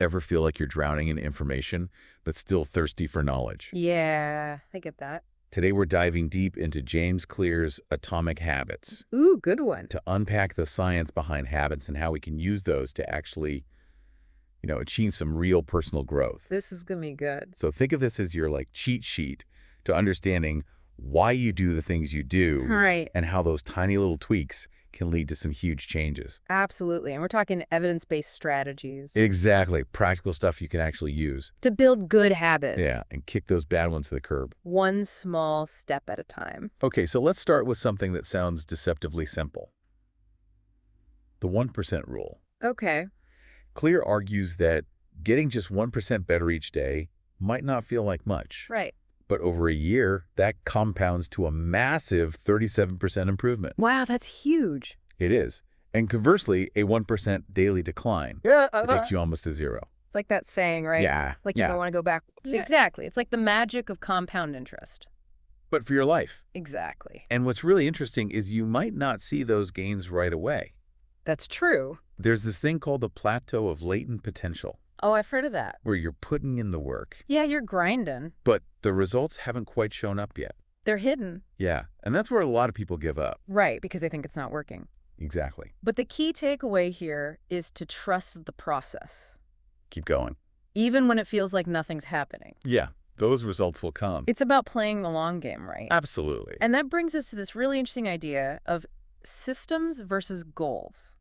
Ever feel like you're drowning in information, but still thirsty for knowledge? Yeah, I get that. Today we're diving deep into James Clear's Atomic Habits Ooh, good one. to unpack the science behind habits and how we can use those to actually, achieve some real personal growth. This is gonna be good. So think of this as your cheat sheet to understanding why you do the things you do Right. and how those tiny little tweaks can lead to some huge changes. Absolutely. And we're talking evidence-based strategies Exactly. Practical stuff you can actually use. to build good habits. Yeah, and kick those bad ones to the curb. One small step at a time. Okay, so let's start with something that sounds deceptively simple. The 1% rule. Okay. Clear argues that getting just 1% better each day might not feel like much. Right. But over a year, that compounds to a massive 37% improvement. Wow, that's huge. It is. And conversely, a 1% daily decline Yeah. it takes you almost to zero. It's like that saying, right? Yeah. Like you don't want to go back. Yeah. Exactly. It's like the magic of compound interest. But for your life. Exactly. And what's really interesting is you might not see those gains right away. That's true. There's this thing called the plateau of latent potential, Oh, I've heard of that. where you're putting in the work, Yeah, you're grinding. but the results haven't quite shown up yet. They're hidden. Yeah, and that's where a lot of people give up. Right, because they think it's not working. Exactly. But the key takeaway here is to trust the process, Keep going. even when it feels like nothing's happening. Yeah, those results will come. It's about playing the long game, right? Absolutely. And that brings us to this really interesting idea of systems versus goals.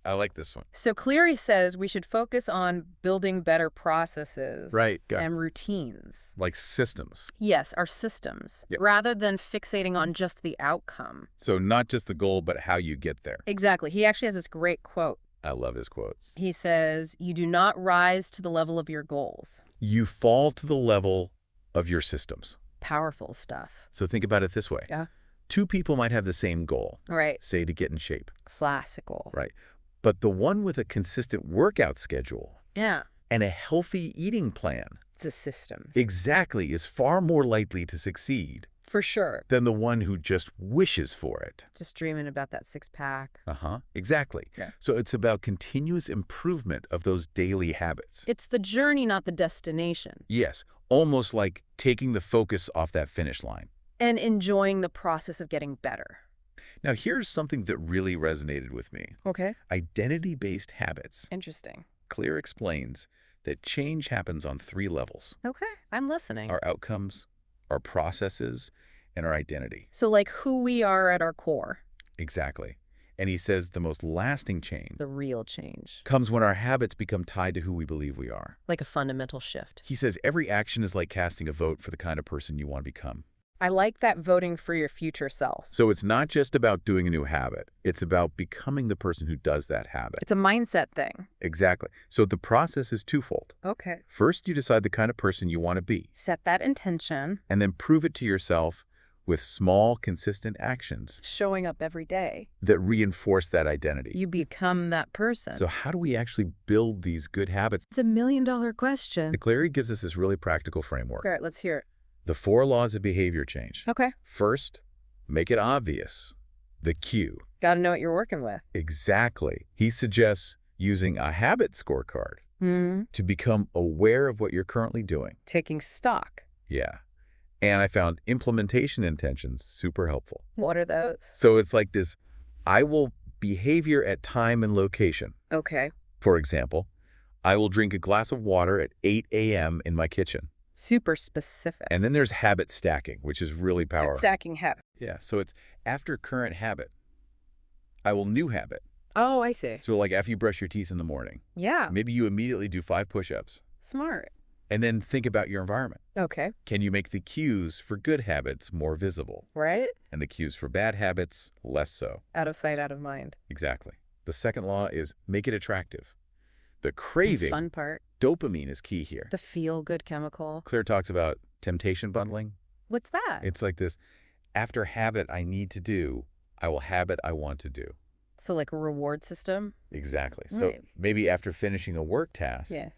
I like this one. So Cleary says we should focus on building better processes Right. Yeah. and routines. Like systems. Yes, our systems, Yep. rather than fixating on just the outcome. So not just the goal, but how you get there. Exactly. He actually has this great quote. I love his quotes. He says, "You do not rise to the level of your goals." You fall to the level of your systems. Powerful stuff. So think about it this way. Yeah. Two people might have the same goal, Right. say to get in shape. Classical. Right. But the one with a consistent workout schedule Yeah. and a healthy eating plan It's a systems. exactly is far more likely to succeed For sure. than the one who just wishes for it. Just dreaming about that six-pack. Exactly. Yeah. So it's about continuous improvement of those daily habits. It's the journey, not the destination. Yes, almost like taking the focus off that finish line. And enjoying the process of getting better. Now, here's something that really resonated with me. Okay. Identity-based habits. Interesting. Clear explains that change happens on 3 levels: Okay. I'm listening. our outcomes, our processes, and our identity. So like who we are at our core. Exactly. And he says the most lasting change The real change. comes when our habits become tied to who we believe we are. Like a fundamental shift. He says every action is like casting a vote for the kind of person you want to become. I like that voting for your future self. So it's not just about doing a new habit. It's about becoming the person who does that habit. It's a mindset thing. Exactly. So the process is twofold. Okay. First, you decide the kind of person you want to be, Set that intention. and then prove it to yourself with small, consistent actions Showing up every day. that reinforce that identity. You become that person. So how do we actually build these good habits? It's $1 million question. The Cleary gives us this really practical framework. All right, let's hear it. The 4 laws of behavior change. Okay. First, make it obvious. The cue. Got to know what you're working with. Exactly. He suggests using a habit scorecard Hmm. to become aware of what you're currently doing. Taking stock. Yeah. And I found implementation intentions super helpful. What are those? So it's like this: I will behavior at time and location. Okay. For example, I will drink a glass of water at 8 a.m. in my kitchen. Super specific. And then there's habit stacking, which is really powerful. Stacking habit. Yeah, so it's after current habit, I will new habit. Oh, I see. So like after you brush your teeth in the morning, Yeah. maybe you immediately do 5 push-ups. Smart. And then think about your environment. Okay. Can you make the cues for good habits more visible? Right? And the cues for bad habits less so? Out of sight, out of mind. Exactly. The second law is make it attractive. The craving, Fun part. dopamine is key here. The feel-good chemical. Clear talks about temptation bundling. What's that? It's like this: after habit I need to do, I will habit I want to do. So like a reward system? Exactly. So Right. maybe after finishing a work task, Yes.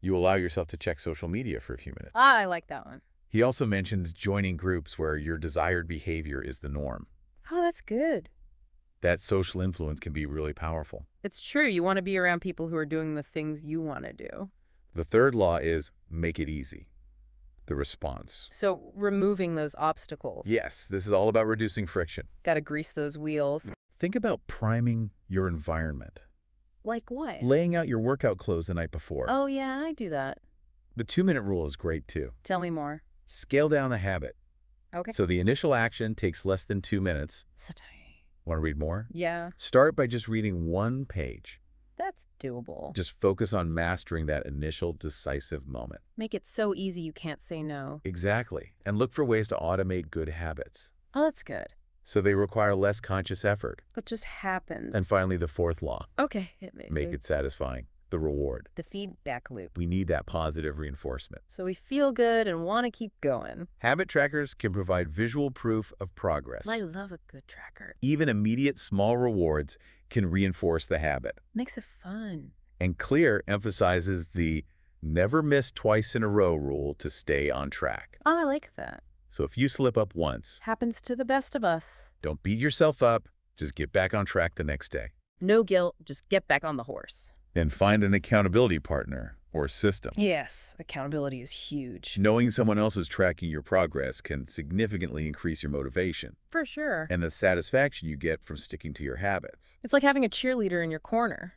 you allow yourself to check social media for a few minutes. Ah, I like that one. He also mentions joining groups where your desired behavior is the norm. Oh, that's good. That social influence can be really powerful. It's true. You want to be around people who are doing the things you want to do. The third law is make it easy. The response. So removing those obstacles. Yes, this is all about reducing friction. Gotta grease those wheels. Think about priming your environment. Like what? Laying out your workout clothes the night before. Oh, yeah, I do that. The 2-minute rule is great too. Tell me more. Scale down the habit. Okay. So the initial action takes less than 2 minutes. So tiny. Want to read more? Yeah, Start by just reading one page. that's doable. Just focus on mastering that initial decisive moment. Make it so easy you can't say no. Exactly. And look for ways to automate good habits. Oh, that's good. So they require less conscious effort. It just happens. And finally, the fourth law. Okay, hit me. Make it satisfying. The reward. The feedback loop. We need that positive reinforcement. So we feel good and want to keep going. Habit trackers can provide visual proof of progress. I love a good tracker. Even immediate small rewards can reinforce the habit. Makes it fun. And Clear emphasizes the never miss twice in a row rule to stay on track. Oh, I like that. So if you slip up once, Happens to the best of us. don't beat yourself up. Just get back on track the next day. No guilt, just get back on the horse. Then find an accountability partner or system. Yes, accountability is huge. Knowing someone else is tracking your progress can significantly increase your motivation For sure. and the satisfaction you get from sticking to your habits. It's like having a cheerleader in your corner.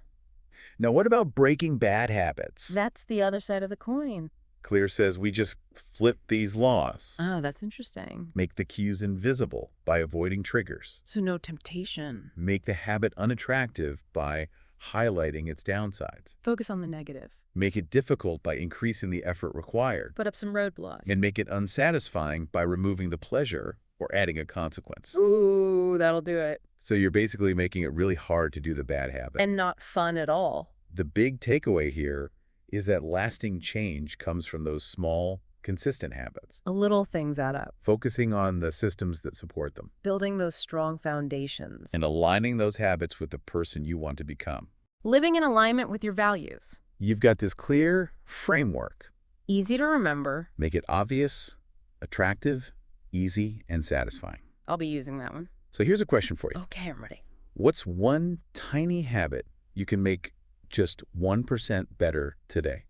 Now, what about breaking bad habits? That's the other side of the coin. Clear says we just flip these laws. Oh, that's interesting. Make the cues invisible by avoiding triggers. So no temptation. Make the habit unattractive by highlighting its downsides. Focus on the negative. Make it difficult by increasing the effort required. Put up some roadblocks. And make it unsatisfying by removing the pleasure or adding a consequence. Ooh, that'll do it. So you're basically making it really hard to do the bad habit. And not fun at all. The big takeaway here is that lasting change comes from those small, consistent habits. Little things add up. Focusing on the systems that support them. Building those strong foundations. And aligning those habits with the person you want to become. Living in alignment with your values. You've got this clear framework. Easy to remember. Make it obvious, attractive, easy, and satisfying. I'll be using that one. So here's a question for you. Okay, I'm ready. What's one tiny habit you can make just 1% better today?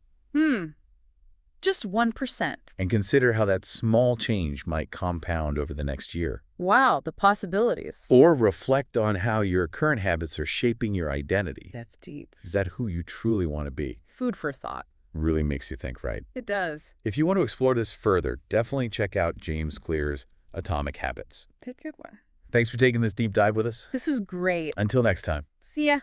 Just 1%. And consider how that small change might compound over the next year. Wow, the possibilities. Or reflect on how your current habits are shaping your identity. That's deep. Is that who you truly want to be? Food for thought. Really makes you think, right? It does. If you want to explore this further, definitely check out James Clear's Atomic Habits. It's a good one. Thanks for taking this deep dive with us. This was great. Until next time. See ya.